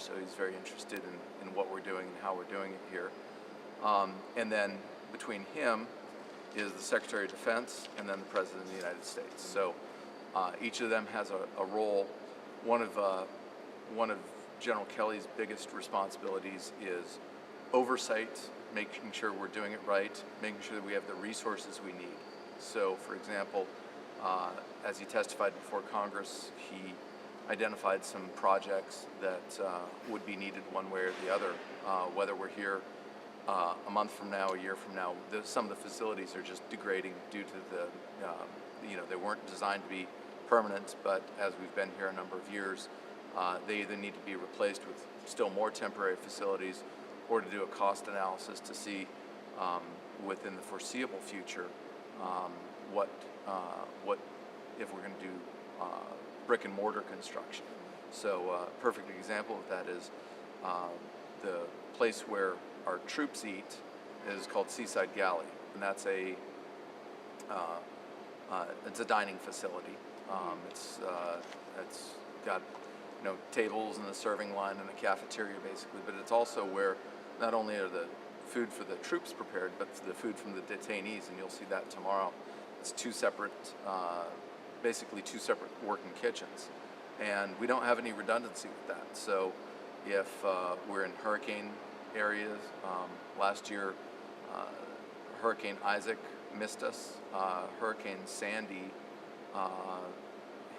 so he's very interested in what we're doing and how we're doing it here. And then between him is the Secretary of Defense and then the President of the United States. So each of them has a role. One of General Kelly's biggest responsibilities is oversight, making sure we're doing it right, making sure that we have the resources we need. So, for example, as he testified before Congress, he identified some projects that would be needed one way or the other, whether we're here a month from now, a year from now. Some of the facilities are just degrading due to they weren't designed to be permanent, but as we've been here a number of years, they either need to be replaced with still more temporary facilities or to do a cost analysis to see within the foreseeable future what if we're going to do brick and mortar construction. So a perfect example of that is the place where our troops eat is called Seaside Galley, and that's it's a dining facility. It's got tables and a serving line and a cafeteria basically, but it's also where not only are the food for the troops prepared, but the food from the detainees, and you'll see that tomorrow. It's basically two separate working kitchens, and we don't have any redundancy with that. So if we're in hurricane areas, last year Hurricane Isaac missed us. Hurricane Sandy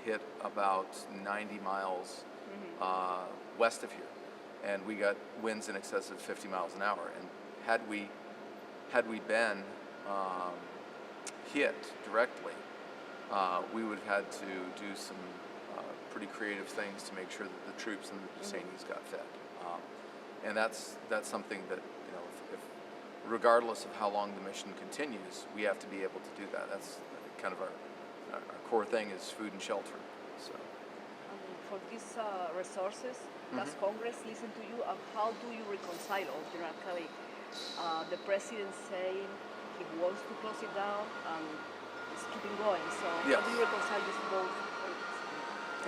hit about 90 miles west of here, and we got winds in excess of 50 miles an hour. And had we been hit directly, we would have had to do some pretty creative things to make sure that the troops and the detainees got fed. And that's something that, if regardless of how long the mission continues, we have to be able to do that. That's kind of our core thing is food and shelter. So. For these resources, does Congress listen to you, and how do you reconcile, General Kelly, the president saying he wants to close it down and it's keeping going? So how do you reconcile these both points?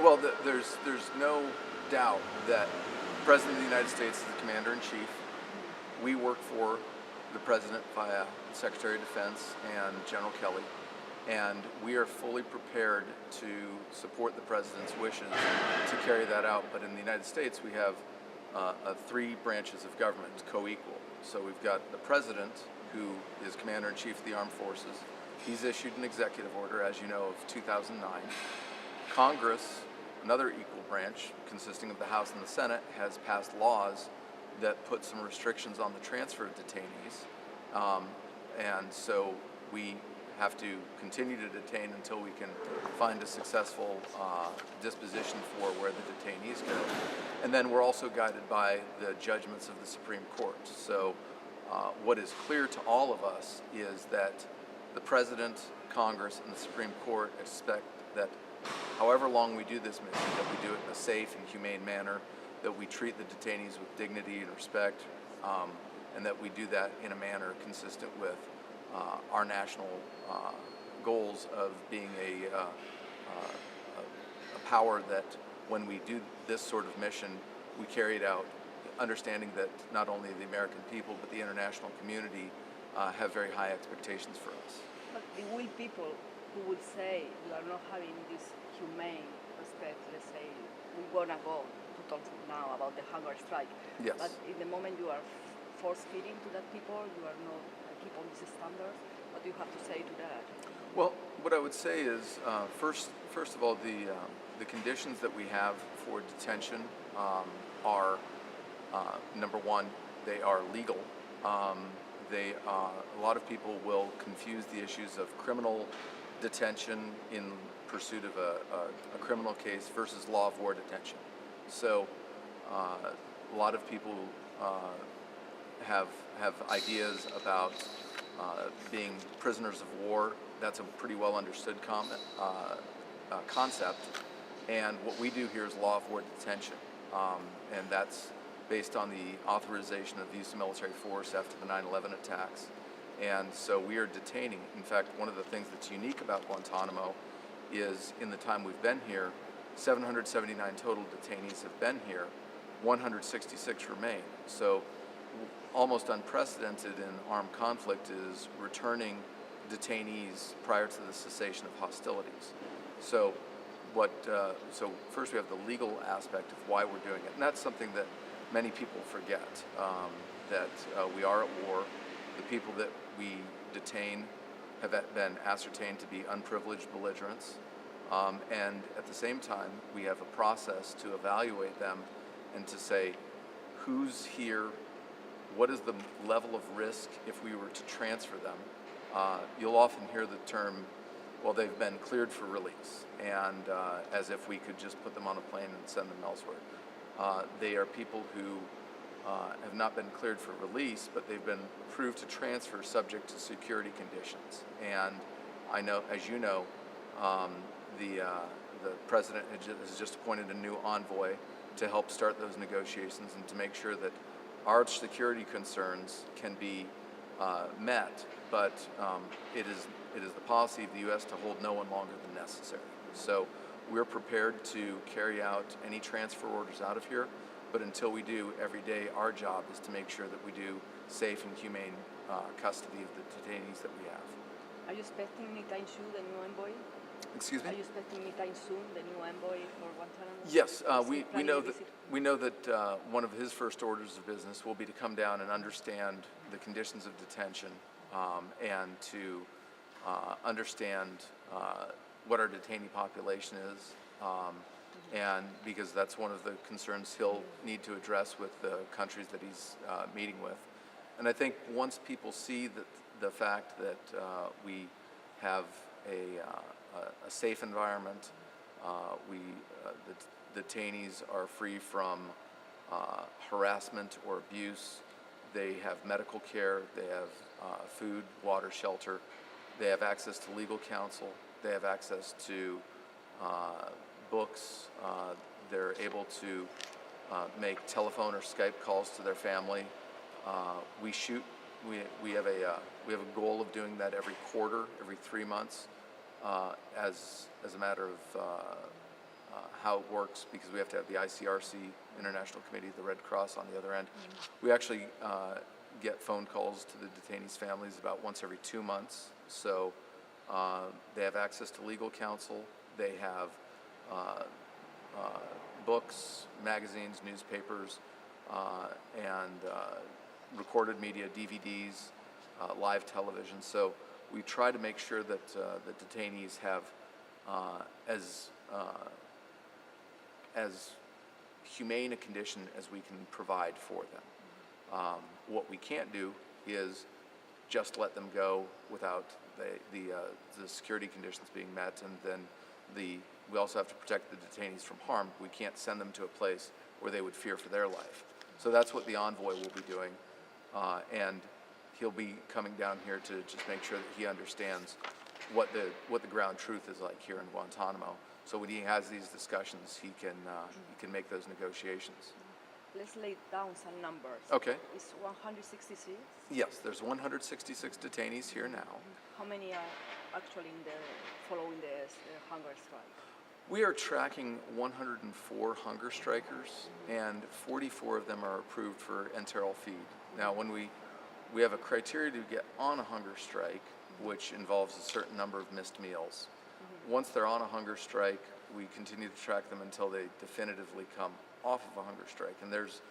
Well, there's no doubt that the President of the United States is the Commander-in-Chief. We work for the President via the Secretary of Defense and General Kelly, and we are fully prepared to support the President's wishes to carry that out. But in the United States, we have three branches of government co-equal. So we've got the President, who is Commander-in-Chief of the Armed Forces. He's issued an executive order, as you know, of 2009. Congress, another equal branch consisting of the House and the Senate, has passed laws that put some restrictions on the transfer of detainees. And so we have to continue to detain until we can find a successful disposition for where the detainees go. And then we're also guided by the judgments of the Supreme Court. So what is clear to all of us is that the President, Congress, and the Supreme Court expect that however long we do this mission, that we do it in a safe and humane manner, that we treat the detainees with dignity and respect, and that we do that in a manner consistent with our national goals of being a power that when we do this sort of mission, we carry it out, understanding that not only the American people but the international community have very high expectations for us. But there will be people who would say you are not having this humane respect. Let's say we're gonna go to talk now about the hunger strike. Yes. But in the moment you are force feeding to that people, you are not keep on this standard. What do you have to say to that? Well, what I would say is first of all, the conditions that we have for detention are number one, they are legal. A lot of people will confuse the issues of criminal detention in pursuit of a criminal case versus law of war detention. So a lot of people have ideas about being prisoners of war. That's a pretty well understood concept. And what we do here is law of war detention, and that's based on the authorization of the use of military force after the 9/11 attacks. And so we are detaining. In fact, one of the things that's unique about Guantanamo is in the time we've been here, 779 total detainees have been here, 166 remain. So almost unprecedented in armed conflict is returning detainees prior to the cessation of hostilities. So so first we have the legal aspect of why we're doing it, and that's something that many people forget, that we are at war. The people that we detain have been ascertained to be unprivileged belligerents, and at the same time we have a process to evaluate them and to say who's here, what is the level of risk if we were to transfer them. You'll often hear the term, well, they've been cleared for release, and as if we could just put them on a plane and send them elsewhere. They are people who have not been cleared for release, but they've been approved to transfer subject to security conditions. And I know, as you know, the president has just appointed a new envoy to help start those negotiations and to make sure that our security concerns can be met, but it is the policy of the U.S. to hold no one longer than necessary. So we're prepared to carry out any transfer orders out of here, but until we do, every day our job is to make sure that we do safe and humane custody of the detainees that we have. Are you expecting anytime soon the new envoy? Excuse me? Are you expecting anytime soon the new envoy for Guantanamo? Yes, Is he we planning know a that visit? one of his first orders of business will be to come down and understand the conditions of detention, and to understand what our detainee population is, and because that's one of the concerns he'll need to address with the countries that he's meeting with. And I think once people see that the fact that we have a safe environment, the detainees are free from harassment or abuse, they have medical care, they have food, water, shelter, they have access to legal counsel, they have access to books, they're able to make telephone or Skype calls to their family. We have a goal of doing that every quarter, every 3 months, as a matter of how it works, because we have to have the ICRC, International Committee of the Red Cross, on the other end. We actually get phone calls to the detainees' families about once every 2 months. So they have access to legal counsel. They have books, magazines, newspapers, and recorded media, DVDs, live television. So we try to make sure that the detainees have as humane a condition as we can provide for them. What we can't do is just let them go without the security conditions being met, and then we also have to protect the detainees from harm. We can't send them to a place where they would fear for their life. So that's what the envoy will be doing, and he'll be coming down here to just make sure that he understands what the ground truth is like here in Guantanamo. So when he has these discussions, he can make those negotiations. Let's lay down some numbers. Okay. It's 166. Yes, there's 166 detainees here now. How many are actually following the hunger strike? We are tracking 104 hunger strikers, and 44 of them are approved for enteral feed. Now, when we have a criteria to get on a hunger strike, which involves a certain number of missed meals. Once they're on a hunger strike, we continue to track them until they definitively come off of a hunger strike. And there's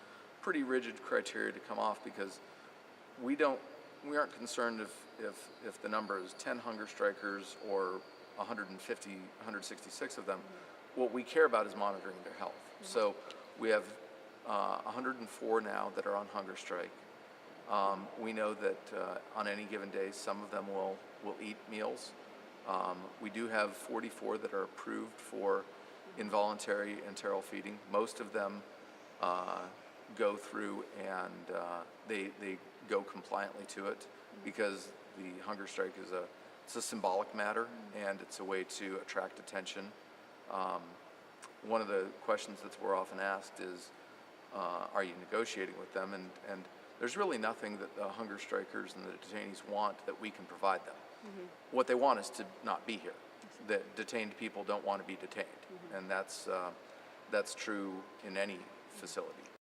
pretty rigid criteria to come off, because we aren't concerned if the number is 10 hunger strikers or 150, 166 of them. What we care about is monitoring their health. So we have 104 now that are on hunger strike. We know that on any given day, some of them will eat meals. We do have 44 that are approved for involuntary enteral feeding. Most of them go through and they go compliantly to it, because the hunger strike it's a symbolic matter, and it's a way to attract attention. One of the questions that we're often asked is, are you negotiating with them? And there's really nothing that the hunger strikers and the detainees want that we can provide them. What they want is to not be here. The detained people don't want to be detained, and that's true in any facility.